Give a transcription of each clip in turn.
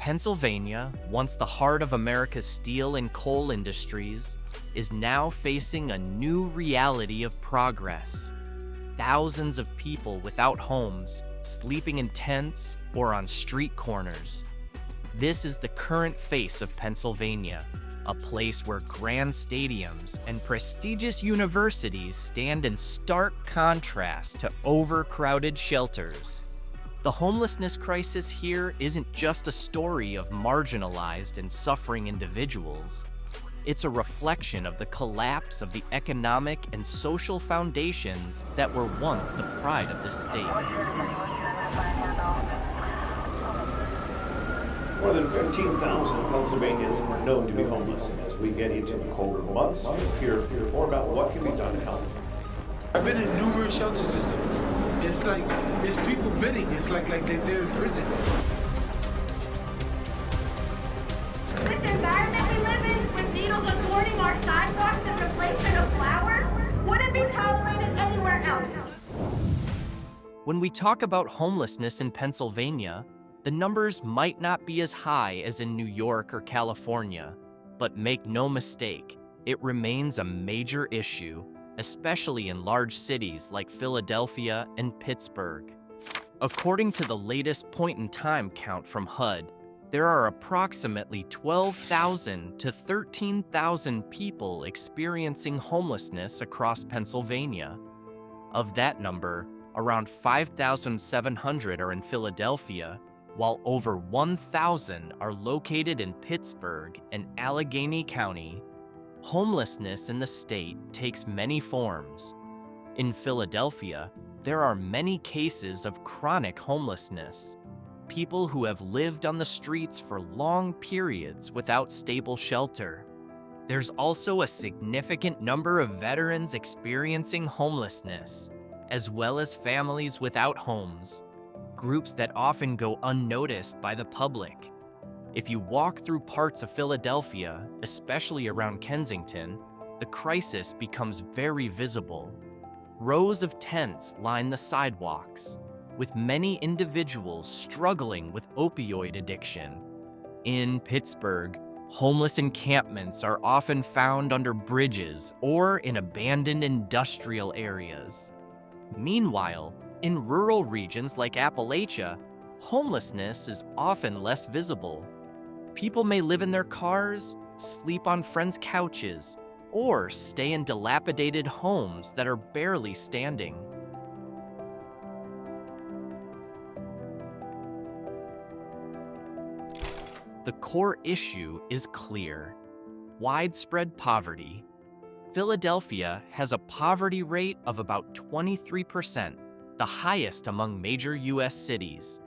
Pennsylvania, once the heart of America's steel and coal industries, is now facing a new reality of progress. Thousands of people without homes, sleeping in tents or on street corners. This is the current face of Pennsylvania, a place where grand stadiums and prestigious universities stand in stark contrast to overcrowded shelters. The homelessness crisis here isn't just a story of marginalized and suffering individuals. It's a reflection of the collapse of the economic and social foundations that were once the pride of the state. More than 15,000 Pennsylvanians are known to be homeless, and as we get into the colder months, we'll hear more about what can be done to help. I've been in numerous shelter systems. It's like there's people bidding. It's like they're in prison. This environment we live in, with needles adorning our sidewalks in replacement of flowers, wouldn't be tolerated anywhere else. When we talk about homelessness in Pennsylvania, the numbers might not be as high as in New York or California, but make no mistake, it remains a major issue, especially in large cities like Philadelphia and Pittsburgh. According to the latest point-in-time count from HUD, there are approximately 12,000 to 13,000 people experiencing homelessness across Pennsylvania. Of that number, around 5,700 are in Philadelphia, while over 1,000 are located in Pittsburgh and Allegheny County. Homelessness in the state takes many forms. In Philadelphia, there are many cases of chronic homelessness, people who have lived on the streets for long periods without stable shelter. There's also a significant number of veterans experiencing homelessness, as well as families without homes, groups that often go unnoticed by the public. If you walk through parts of Philadelphia, especially around Kensington, the crisis becomes very visible. Rows of tents line the sidewalks, with many individuals struggling with opioid addiction. In Pittsburgh, homeless encampments are often found under bridges or in abandoned industrial areas. Meanwhile, in rural regions like Appalachia, homelessness is often less visible. People may live in their cars, sleep on friends' couches, or stay in dilapidated homes that are barely standing. The core issue is clear: widespread poverty. Philadelphia has a poverty rate of about 23%, the highest among major U.S. cities.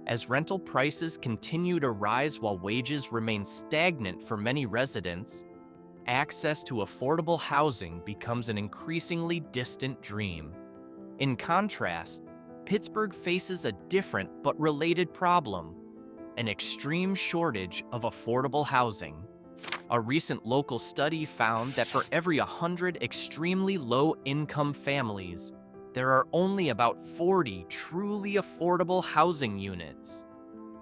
As rental prices continue to rise while wages remain stagnant for many residents, access to affordable housing becomes an increasingly distant dream. In contrast, Pittsburgh faces a different but related problem: an extreme shortage of affordable housing. A recent local study found that for every 100 extremely low-income families, there are only about 40 truly affordable housing units.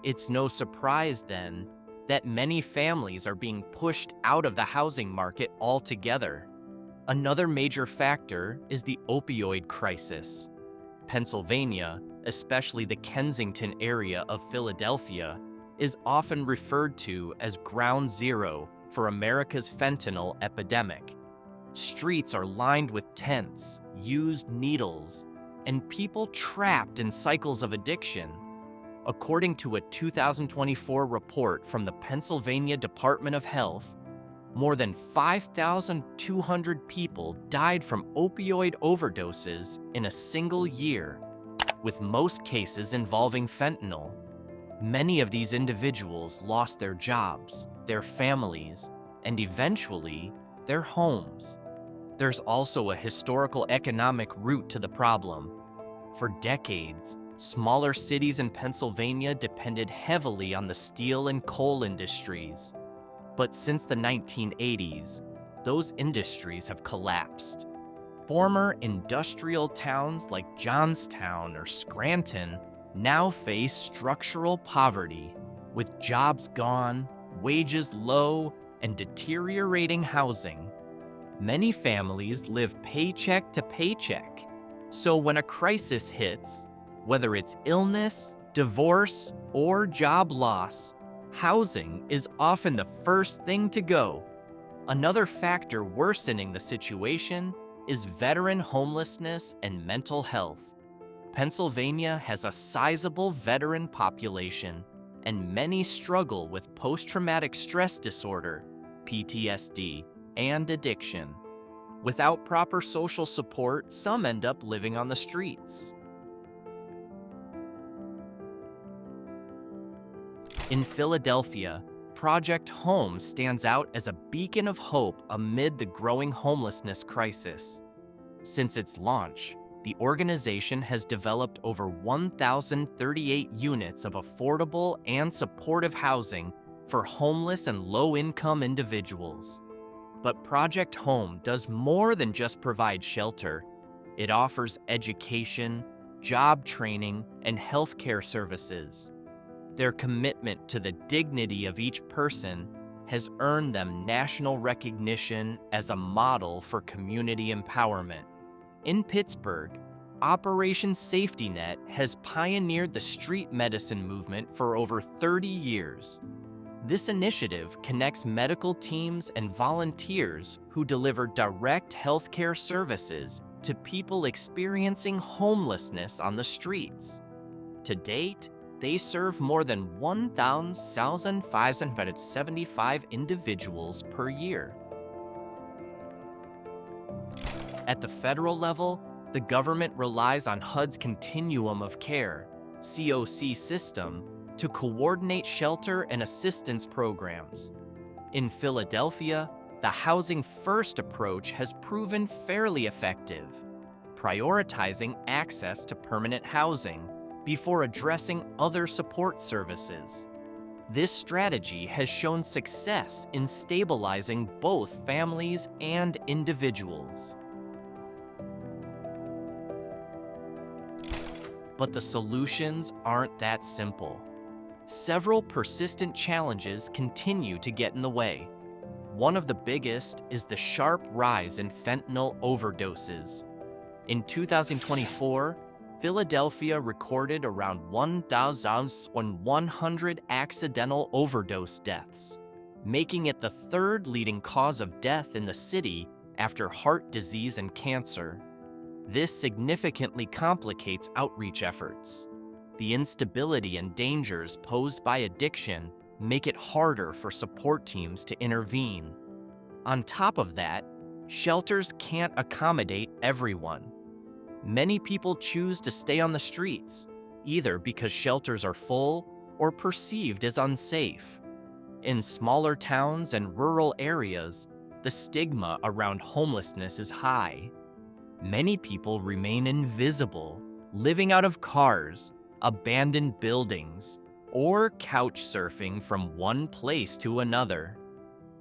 It's no surprise, then, that many families are being pushed out of the housing market altogether. Another major factor is the opioid crisis. Pennsylvania, especially the Kensington area of Philadelphia, is often referred to as ground zero for America's fentanyl epidemic. Streets are lined with tents, used needles, and people trapped in cycles of addiction. According to a 2024 report from the Pennsylvania Department of Health, more than 5,200 people died from opioid overdoses in a single year, with most cases involving fentanyl. Many of these individuals lost their jobs, their families, and eventually, their homes. There's also a historical economic root to the problem. For decades, smaller cities in Pennsylvania depended heavily on the steel and coal industries. But since the 1980s, those industries have collapsed. Former industrial towns like Johnstown or Scranton now face structural poverty. With jobs gone, wages low, and deteriorating housing, many families live paycheck to paycheck. So when a crisis hits, whether it's illness, divorce, or job loss, housing is often the first thing to go. Another factor worsening the situation is veteran homelessness and mental health. Pennsylvania has a sizable veteran population, and many struggle with post-traumatic stress disorder, PTSD, and addiction. Without proper social support, some end up living on the streets. In Philadelphia, Project Home stands out as a beacon of hope amid the growing homelessness crisis. Since its launch, the organization has developed over 1,038 units of affordable and supportive housing for homeless and low-income individuals. But Project Home does more than just provide shelter. It offers education, job training, and healthcare services. Their commitment to the dignity of each person has earned them national recognition as a model for community empowerment. In Pittsburgh, Operation Safety Net has pioneered the street medicine movement for over 30 years. This initiative connects medical teams and volunteers who deliver direct healthcare services to people experiencing homelessness on the streets. To date, they serve more than 1,575 individuals per year. At the federal level, the government relies on HUD's Continuum of Care, COC system, to coordinate shelter and assistance programs. In Philadelphia, the Housing First approach has proven fairly effective, prioritizing access to permanent housing before addressing other support services. This strategy has shown success in stabilizing both families and individuals. But the solutions aren't that simple. Several persistent challenges continue to get in the way. One of the biggest is the sharp rise in fentanyl overdoses. In 2024, Philadelphia recorded around 1,100 accidental overdose deaths, making it the third leading cause of death in the city after heart disease and cancer. This significantly complicates outreach efforts. The instability and dangers posed by addiction make it harder for support teams to intervene. On top of that, shelters can't accommodate everyone. Many people choose to stay on the streets, either because shelters are full or perceived as unsafe. In smaller towns and rural areas, the stigma around homelessness is high. Many people remain invisible, living out of cars, abandoned buildings, or couch surfing from one place to another.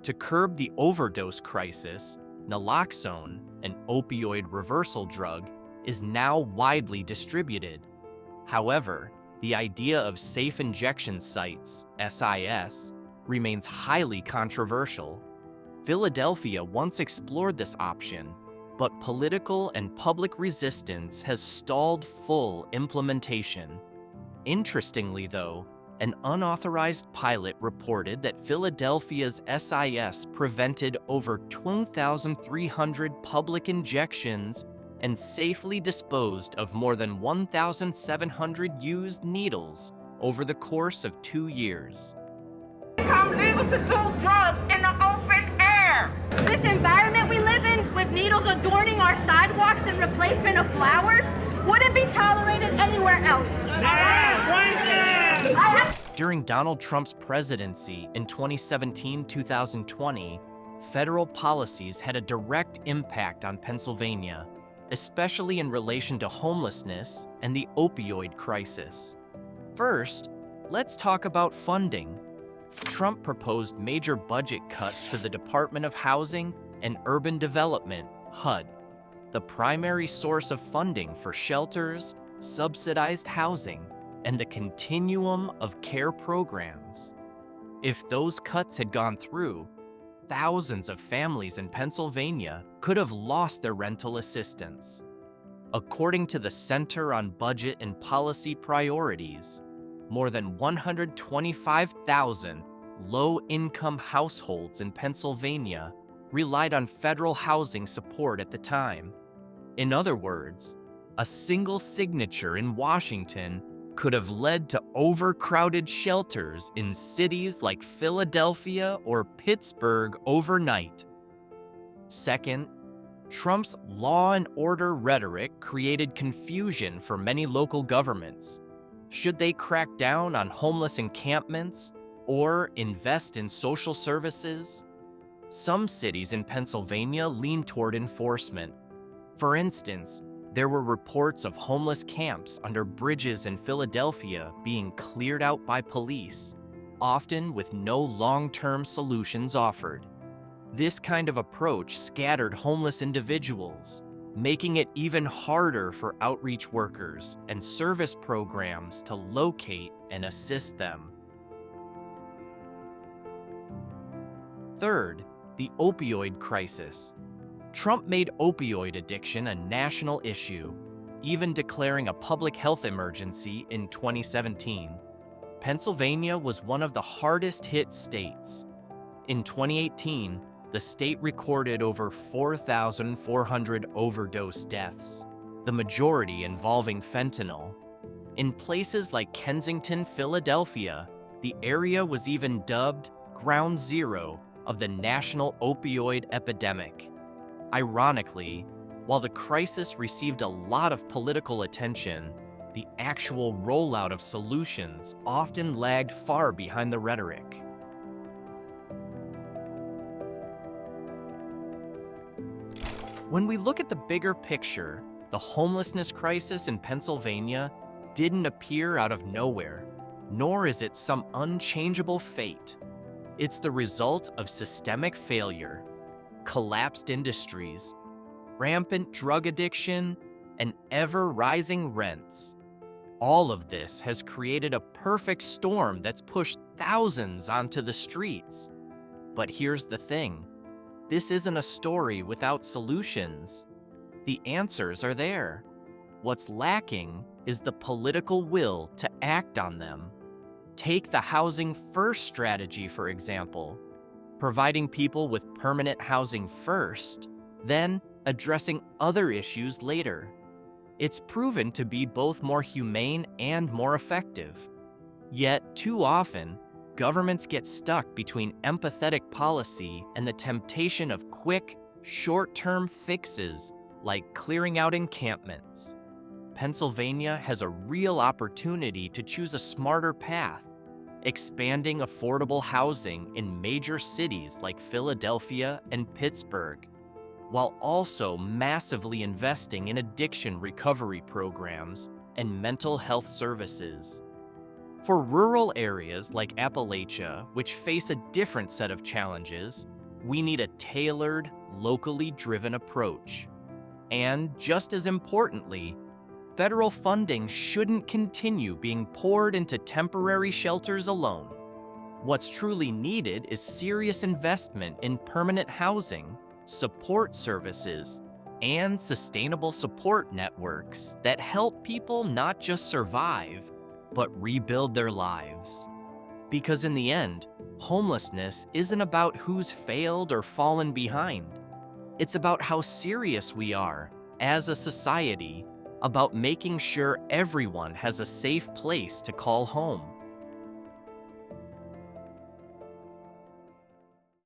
To curb the overdose crisis, naloxone, an opioid reversal drug, is now widely distributed. However, the idea of safe injection sites, SIS, remains highly controversial. Philadelphia once explored this option, but political and public resistance has stalled full implementation. Interestingly, though, an unauthorized pilot reported that Philadelphia's SIS prevented over 2,300 public injections and safely disposed of more than 1,700 used needles over the course of 2 years. Become legal to do drugs in the open air. This environment we live in, with needles adorning our sidewalks in replacement of flowers, wouldn't be tolerated anywhere else. During Donald Trump's presidency in 2017-2020, federal policies had a direct impact on Pennsylvania, especially in relation to homelessness and the opioid crisis. First, let's talk about funding. Trump proposed major budget cuts to the Department of Housing and Urban Development, HUD, the primary source of funding for shelters, subsidized housing, and the continuum of care programs. If those cuts had gone through, thousands of families in Pennsylvania could have lost their rental assistance. According to the Center on Budget and Policy Priorities, more than 125,000 low-income households in Pennsylvania relied on federal housing support at the time. In other words, a single signature in Washington could have led to overcrowded shelters in cities like Philadelphia or Pittsburgh overnight. Second, Trump's law and order rhetoric created confusion for many local governments. Should they crack down on homeless encampments or invest in social services? Some cities in Pennsylvania lean toward enforcement. For instance, there were reports of homeless camps under bridges in Philadelphia being cleared out by police, often with no long-term solutions offered. This kind of approach scattered homeless individuals, making it even harder for outreach workers and service programs to locate and assist them. Third, the opioid crisis. Trump made opioid addiction a national issue, even declaring a public health emergency in 2017. Pennsylvania was one of the hardest-hit states. In 2018, the state recorded over 4,400 overdose deaths, the majority involving fentanyl. In places like Kensington, Philadelphia, the area was even dubbed Ground Zero of the national opioid epidemic. Ironically, while the crisis received a lot of political attention, the actual rollout of solutions often lagged far behind the rhetoric. When we look at the bigger picture, the homelessness crisis in Pennsylvania didn't appear out of nowhere, nor is it some unchangeable fate. It's the result of systemic failure, collapsed industries, rampant drug addiction, and ever-rising rents. All of this has created a perfect storm that's pushed thousands onto the streets. But here's the thing. This isn't a story without solutions. The answers are there. What's lacking is the political will to act on them. Take the housing first strategy, for example. Providing people with permanent housing first, then addressing other issues later. It's proven to be both more humane and more effective. Yet, too often, governments get stuck between empathetic policy and the temptation of quick, short-term fixes like clearing out encampments. Pennsylvania has a real opportunity to choose a smarter path, expanding affordable housing in major cities like Philadelphia and Pittsburgh, while also massively investing in addiction recovery programs and mental health services. For rural areas like Appalachia, which face a different set of challenges, we need a tailored, locally driven approach. And just as importantly, federal funding shouldn't continue being poured into temporary shelters alone. What's truly needed is serious investment in permanent housing, support services, and sustainable support networks that help people not just survive, but rebuild their lives. Because in the end, homelessness isn't about who's failed or fallen behind. It's about how serious we are, as a society, about making sure everyone has a safe place to call home.